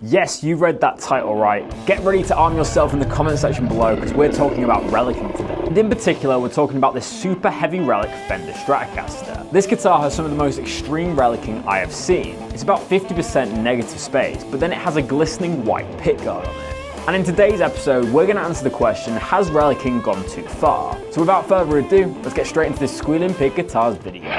Yes, you read that title right. Get ready to arm yourself in the comment section below because we're talking about relicing today. And in particular, we're talking about this super heavy Relic Fender Stratocaster. This guitar has some of the most extreme relicing I have seen. It's about 50% negative space, but then it has a glistening white pickguard on it. And in today's episode, we're going to answer the question, has relicing gone too far? So without further ado, let's get straight into this Squealing Pig Guitars video.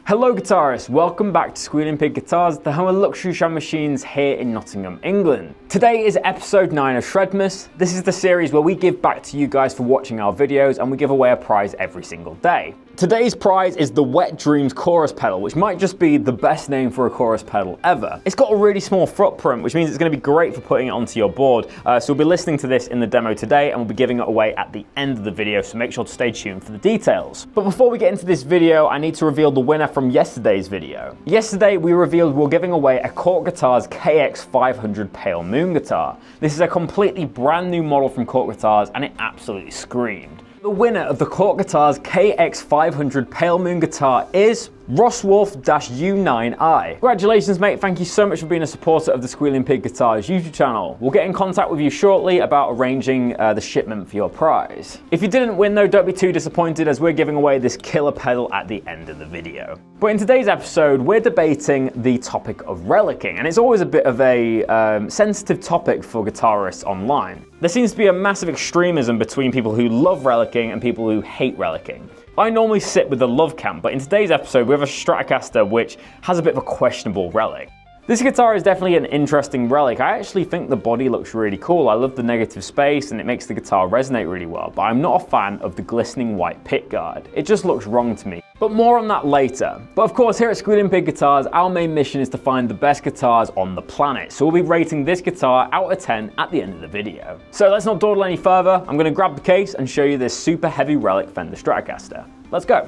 Hello guitarists, welcome back to Squealing Pig Guitars, the home of luxury drum machines here in Nottingham, England. Today is episode 9 of Shredmas. This is the series where we give back to you guys for watching our videos and we give away a prize every single day. Today's prize is the Wet Dreams chorus pedal, which might just be the best name for a chorus pedal ever. It's got a really small footprint, which means it's going to be great for putting it onto your board. So we'll be listening to this in the demo today and we'll be giving it away at the end of the video, so make sure to stay tuned for the details. But before we get into this video, I need to reveal the winner from yesterday's video. Yesterday we revealed we're giving away a Cort Guitars KX500 Pale Moon guitar. This is a completely brand new model from Cort Guitars and it absolutely screamed. The winner of the Cort Guitars KX500 Pale Moon guitar is Rosswolf-U9i. Congratulations mate, thank you so much for being a supporter of the Squealing Pig Guitars YouTube channel. We'll get in contact with you shortly about arranging the shipment for your prize. If you didn't win though, don't be too disappointed as we're giving away this killer pedal at the end of the video. But in today's episode, we're debating the topic of relicing, and it's always a bit of a sensitive topic for guitarists online. There seems to be a massive extremism between people who love relicing and people who hate relicing. I normally sit with the love camp, but in today's episode we have a Stratocaster which has a bit of a questionable relic. This guitar is definitely an interesting relic. I actually think the body looks really cool. I love the negative space and it makes the guitar resonate really well, but I'm not a fan of the glistening white pickguard. It just looks wrong to me. But more on that later. But of course, here at Squealing Pig Guitars, our main mission is to find the best guitars on the planet. So we'll be rating this guitar out of 10 at the end of the video. So let's not dawdle any further. I'm going to grab the case and show you this super heavy Relic Fender Stratocaster. Let's go.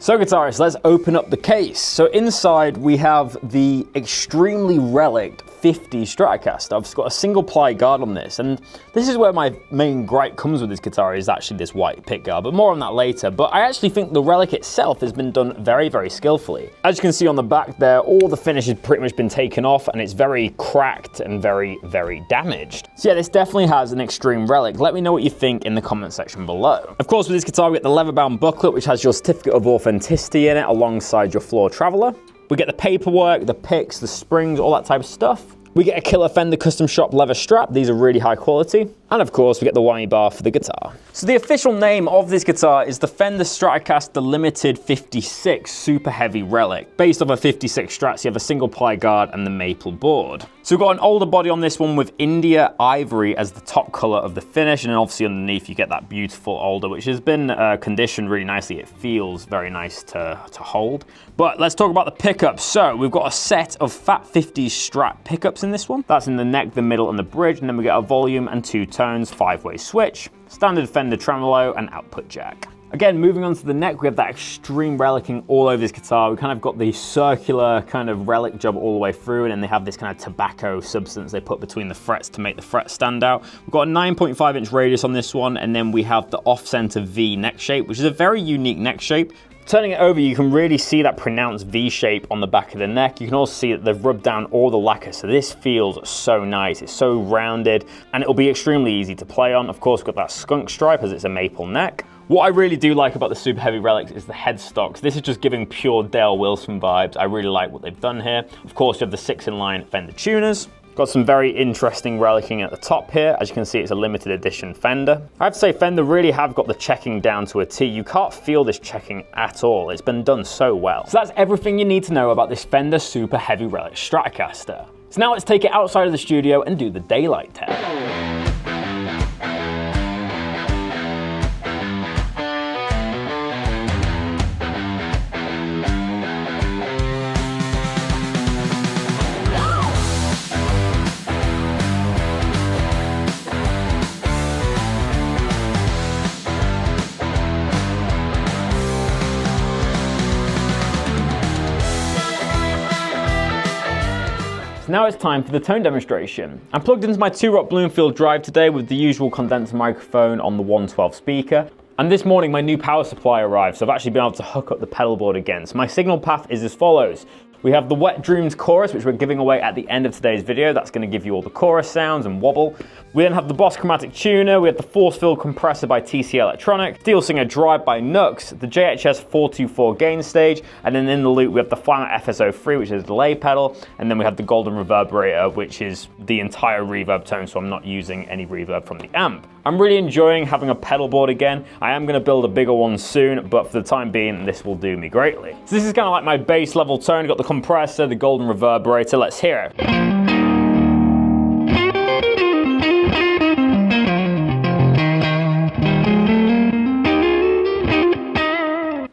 So guitarists, let's open up the case. So inside we have the extremely reliced 50 Stratocaster. I've got a single ply guard on this, and this is where my main gripe comes with this guitar is actually this white pickguard, but more on that later. But I actually think the relic itself has been done very, very skillfully. As you can see on the back there, all the finish has pretty much been taken off and it's very cracked and very, very damaged. So yeah, this definitely has an extreme relic. Let me know what you think in the comment section below. Of course, with this guitar, we get the leather bound booklet, which has your certificate of authenticity in it alongside your floor traveler. We get the paperwork, the picks, the springs, all that type of stuff. We get a killer Fender custom shop leather strap. These are really high quality. And of course, we get the whammy bar for the guitar. So the official name of this guitar is the Fender Stratocaster Limited 56 Super Heavy Relic. Based off a 56 Strats, you have a single ply guard and the maple board. So we've got an older body on this one with India Ivory as the top color of the finish. And then obviously underneath you get that beautiful alder, which has been conditioned really nicely. It feels very nice to hold. But let's talk about the pickups. So we've got a set of Fat 50s Strat pickups in this one. That's in the neck, the middle, and the bridge. And then we get a volume and 2 tones, 5-way switch, standard Fender tremolo, and output jack. Again, moving on to the neck, we have that extreme relicing all over this guitar. We kind of got the circular kind of relic job all the way through, and then they have this kind of tobacco substance they put between the frets to make the frets stand out. We've got a 9.5-inch radius on this one, and then we have the off-center V neck shape, which is a very unique neck shape. Turning it over, you can really see that pronounced V shape on the back of the neck. You can also see that they've rubbed down all the lacquer, so this feels so nice. It's so rounded, and it'll be extremely easy to play on. Of course, we've got that skunk stripe as it's a maple neck. What I really do like about the Super Heavy Relics is the headstocks. This is just giving pure Dale Wilson vibes. I really like what they've done here. Of course, you have the 6-in-line Fender tuners. Got some very interesting relicing at the top here. As you can see, it's a limited edition Fender. I have to say, Fender really have got the checking down to a T. You can't feel this checking at all. It's been done so well. So that's everything you need to know about this Fender Super Heavy Relic Stratocaster. So now let's take it outside of the studio and do the daylight test. now it's time for the tone demonstration. I'm plugged into my 2-watt Bloomfield drive today with the usual condenser microphone on the 112 speaker. And this morning my new power supply arrived, so I've actually been able to hook up the pedal board again. So my signal path is as follows. We have the Wet Dreams chorus, which we're giving away at the end of today's video. That's going to give you all the chorus sounds and wobble. We then have the Boss Chromatic Tuner, we have the Force Field Compressor by TC Electronic, Steel Singer Drive by Nux, the JHS 424 gain stage, and then in the loop we have the final FSO3, which is a delay pedal, and then we have the Golden Reverberator, which is the entire reverb tone, so I'm not using any reverb from the amp. I'm really enjoying having a pedal board again. I am going to build a bigger one soon, but for the time being, this will do me greatly. So this is kind of like my bass level tone. Got the compressor, the Golden Reverberator. Let's hear it.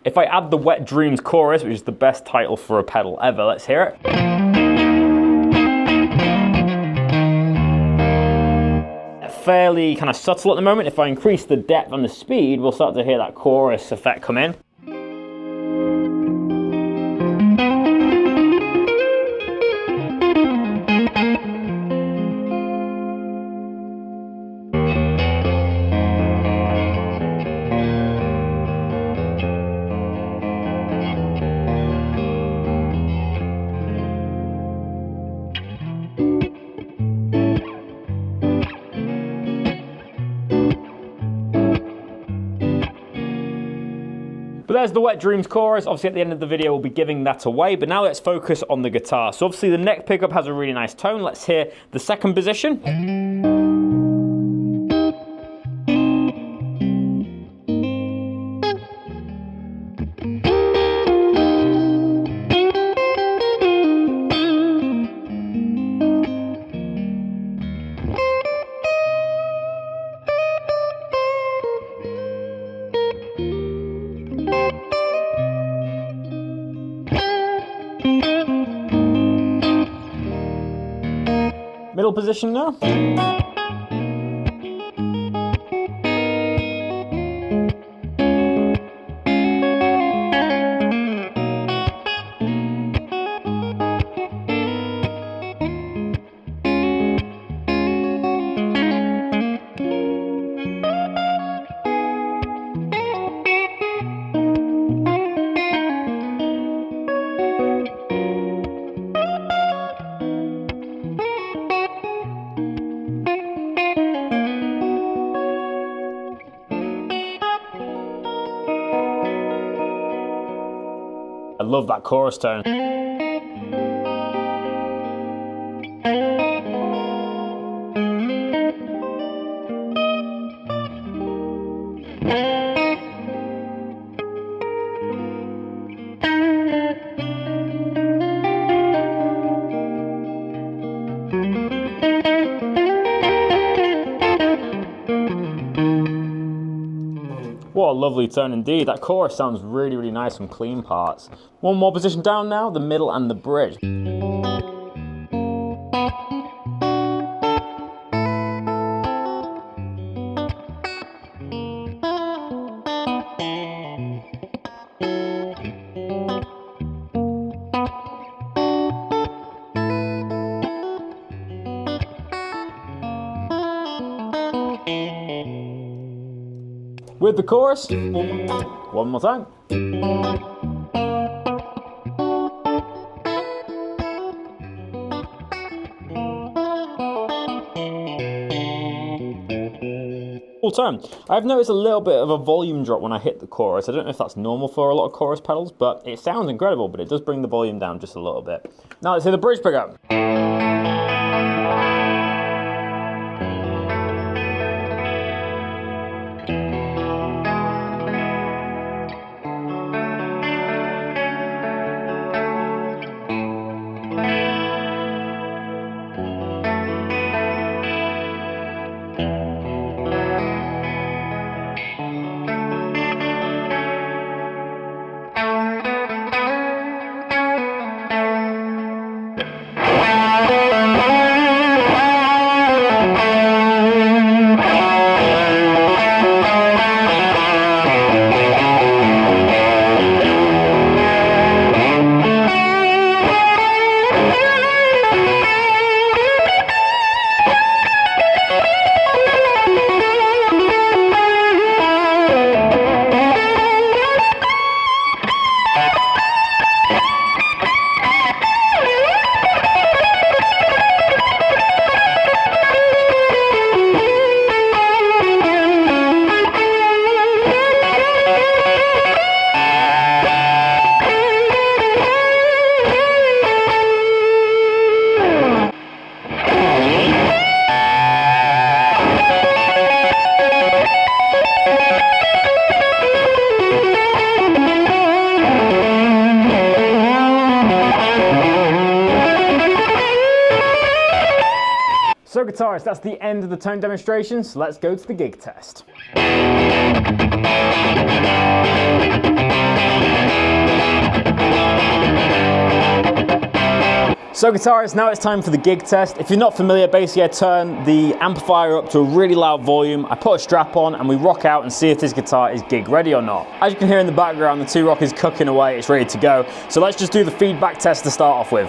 If I add the Wet Dreams chorus, which is the best title for a pedal ever, let's hear it. Fairly kind of subtle at the moment. If I increase the depth and the speed, we'll start to hear that chorus effect come in. But there's the Wet Dreams chorus. Obviously at the end of the video we'll be giving that away, but now let's focus on the guitar. So obviously the neck pickup has a really nice tone. Let's hear the second position. Middle position now. I love that chorus tone. What a lovely tone indeed. That chorus sounds really, really nice from clean parts. One more position down now, the middle and the bridge. With the chorus, one more time. Full tone. I've noticed a little bit of a volume drop when I hit the chorus. I don't know if that's normal for a lot of chorus pedals, but it sounds incredible, but it does bring the volume down just a little bit. Now let's hear the bridge pickup. So guitarists, that's the end of the tone demonstration, so let's go to the gig test. So guitarists, now it's time for the gig test. If you're not familiar, basically I turn the amplifier up to a really loud volume, I put a strap on and we rock out and see if this guitar is gig ready or not. As you can hear in the background, the two rock is cooking away, it's ready to go. So let's just do the feedback test to start off with.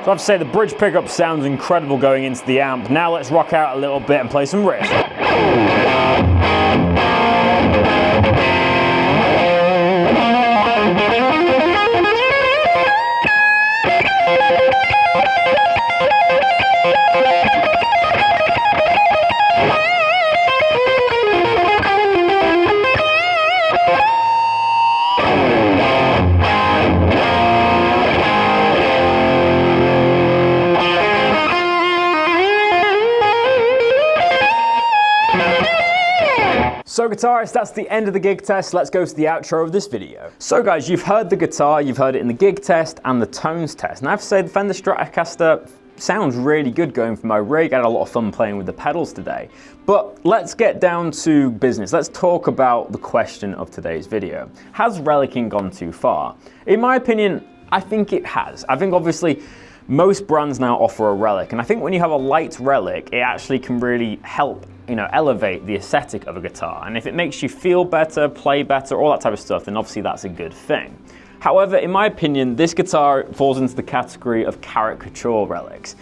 So I have to say the bridge pickup sounds incredible going into the amp. Now let's rock out a little bit and play some riffs. So guitarists, that's the end of the gig test. Let's go to the outro of this video. So guys, you've heard the guitar, you've heard it in the gig test and the tones test. And I have to say the Fender Stratocaster sounds really good going for my rig. I had a lot of fun playing with the pedals today. But let's get down to business. Let's talk about the question of today's video. Has Relicing gone too far? In my opinion, I think it has. I think obviously most brands now offer a Relic, and I think when you have a light Relic, it actually can really help, elevate the aesthetic of a guitar. And if it makes you feel better, play better, all that type of stuff, then obviously that's a good thing. However, in my opinion, this guitar falls into the category of caricature relics.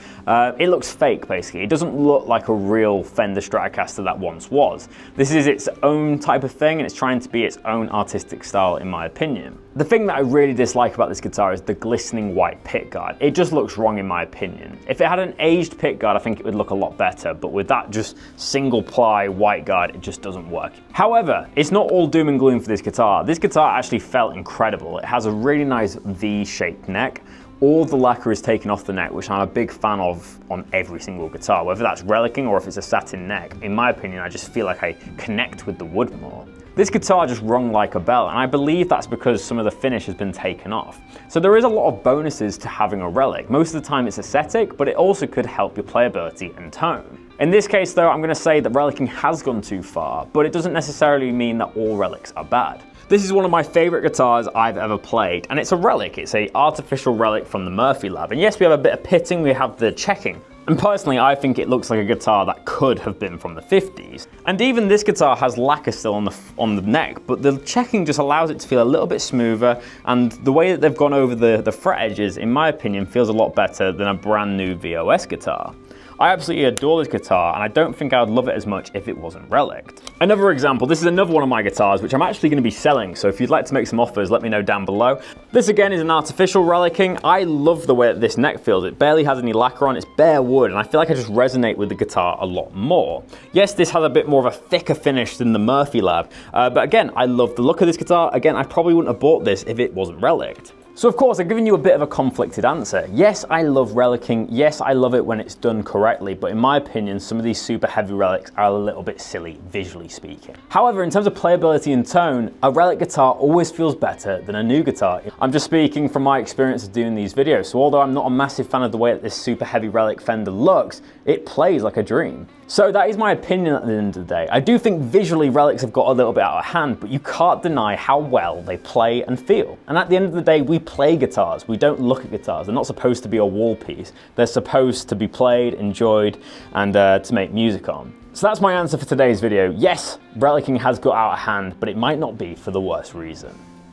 It looks fake, basically. It doesn't look like a real Fender Stratocaster that once was. This is its own type of thing, and it's trying to be its own artistic style, in my opinion. The thing that I really dislike about this guitar is the glistening white pickguard. It just looks wrong, in my opinion. If it had an aged pickguard, I think it would look a lot better, but with that just single ply white guard, it just doesn't work. However, it's not all doom and gloom for this guitar. This guitar actually felt incredible. It has a really nice V-shaped neck. All the lacquer is taken off the neck, which I'm a big fan of on every single guitar, whether that's relicing or if it's a satin neck. In my opinion, I just feel like I connect with the wood more. This guitar just rung like a bell, and I believe that's because some of the finish has been taken off. So there is a lot of bonuses to having a Relic. Most of the time it's aesthetic, but it also could help your playability and tone. In this case though, I'm going to say that relicing has gone too far, but it doesn't necessarily mean that all relics are bad. This is one of my favorite guitars I've ever played, and it's a Relic. It's an artificial Relic from the Murphy Lab. And yes, we have a bit of pitting, we have the checking. And personally, I think it looks like a guitar that could have been from the 50s. And even this guitar has lacquer still on the neck, but the checking just allows it to feel a little bit smoother, and the way that they've gone over the fret edges, in my opinion, feels a lot better than a brand new VOS guitar. I absolutely adore this guitar, and I don't think I would love it as much if it wasn't reliced. Another example, this is another one of my guitars, which I'm actually going to be selling, so if you'd like to make some offers, let me know down below. This again is an artificial relicing. I love the way that this neck feels. It barely has any lacquer on, it's bare wood, and I feel like I just resonate with the guitar a lot more. Yes, this has a bit more of a thicker finish than the Murphy Lab, but again, I love the look of this guitar. Again, I probably wouldn't have bought this if it wasn't reliced. So of course, I've given you a bit of a conflicted answer. Yes, I love relicing. Yes, I love it when it's done correctly, but in my opinion, some of these super heavy relics are a little bit silly, visually speaking. However, in terms of playability and tone, a relic guitar always feels better than a new guitar. I'm just speaking from my experience of doing these videos, so although I'm not a massive fan of the way that this super heavy relic Fender looks, it plays like a dream. So that is my opinion at the end of the day. I do think visually relics have got a little bit out of hand, but you can't deny how well they play and feel. And at the end of the day, we play guitars. We don't look at guitars. They're not supposed to be a wall piece. They're supposed to be played, enjoyed, and to make music on. So that's my answer for today's video. Yes, relicing has got out of hand, but it might not be for the worst reason.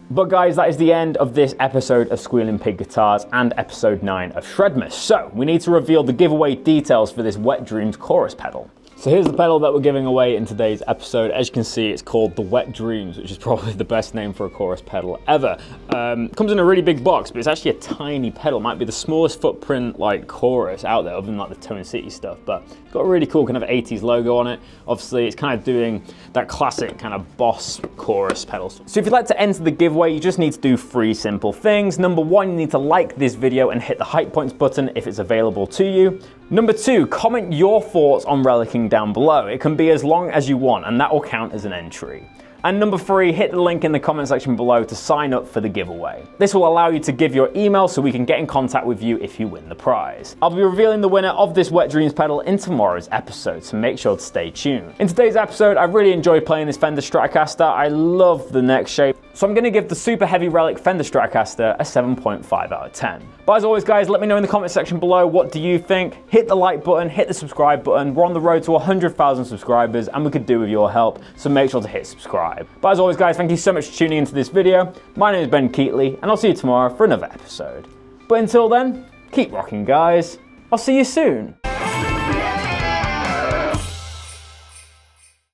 But guys, that is the end of this episode of Squealing Pig Guitars and episode 9 of Shredmas. So we need to reveal the giveaway details for this Wet Dreams chorus pedal. So here's the pedal that we're giving away in today's episode. As you can see, it's called the Wet Dreams, which is probably the best name for a chorus pedal ever. Comes in a really big box, but it's actually a tiny pedal. It might be the smallest footprint like chorus out there, other than like the Tone City stuff, but it's got a really cool kind of 80s logo on it. Obviously, it's kind of doing that classic kind of boss chorus pedals. So if you'd like to enter the giveaway, you just need to do 3 simple things. Number 1, you need to like this video and hit the hype points button if it's available to you. Number 2, comment your thoughts on relicing down below. It can be as long as you want, and that will count as an entry. And number 3, hit the link in the comment section below to sign up for the giveaway. This will allow you to give your email so we can get in contact with you if you win the prize. I'll be revealing the winner of this Wet Dreams pedal in tomorrow's episode, so make sure to stay tuned. In today's episode, I really enjoyed playing this Fender Stratocaster. I love the neck shape, so I'm going to give the super heavy Relic Fender Stratocaster a 7.5 out of 10. But as always, guys, let me know in the comment section below, what do you think? Hit the like button, hit the subscribe button. We're on the road to 100,000 subscribers, and we could do with your help, so make sure to hit subscribe. But as always, guys, thank you so much for tuning into this video. My name is Ben Keightley, and I'll see you tomorrow for another episode. But until then, keep rocking, guys. I'll see you soon.